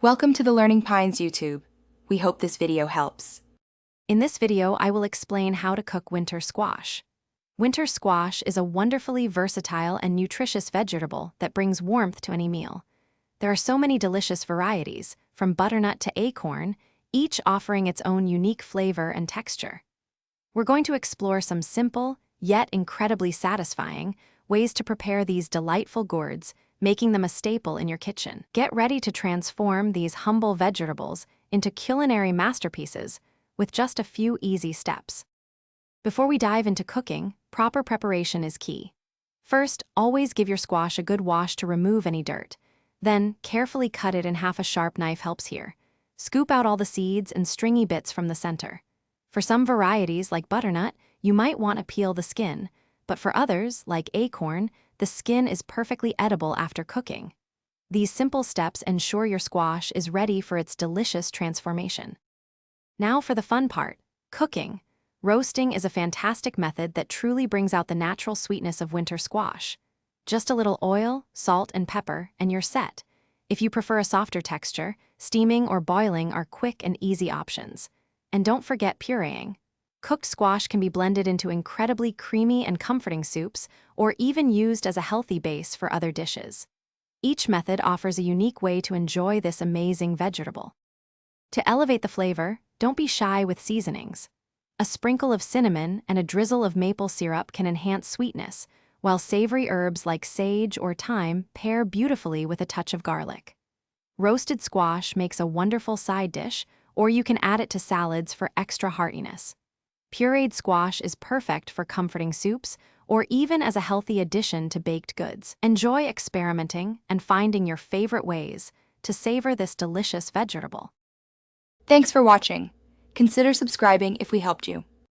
Welcome to the Learning Pines YouTube. We hope this video helps. In this video, I will explain how to cook winter squash. Winter squash is a wonderfully versatile and nutritious vegetable that brings warmth to any meal. There are so many delicious varieties, from butternut to acorn, each offering its own unique flavor and texture. We're going to explore some simple, yet incredibly satisfying, ways to prepare these delightful gourds, making them a staple in your kitchen. Get ready to transform these humble vegetables into culinary masterpieces with just a few easy steps. Before we dive into cooking, proper preparation is key. First, always give your squash a good wash to remove any dirt. Then, carefully cut it in half. A sharp knife helps here. Scoop out all the seeds and stringy bits from the center. For some varieties, like butternut, you might want to peel the skin, but for others, like acorn, the skin is perfectly edible after cooking. These simple steps ensure your squash is ready for its delicious transformation. Now for the fun part, cooking. Roasting is a fantastic method that truly brings out the natural sweetness of winter squash. Just a little oil, salt, and pepper, and you're set. If you prefer a softer texture, steaming or boiling are quick and easy options. And don't forget pureeing. Cooked squash can be blended into incredibly creamy and comforting soups, or even used as a healthy base for other dishes. Each method offers a unique way to enjoy this amazing vegetable. To elevate the flavor, don't be shy with seasonings. A sprinkle of cinnamon and a drizzle of maple syrup can enhance sweetness, while savory herbs like sage or thyme pair beautifully with a touch of garlic. Roasted squash makes a wonderful side dish, or you can add it to salads for extra heartiness. Pureed squash is perfect for comforting soups, or even as a healthy addition to baked goods. Enjoy experimenting and finding your favorite ways to savor this delicious vegetable. Thanks for watching. Consider subscribing if we helped you.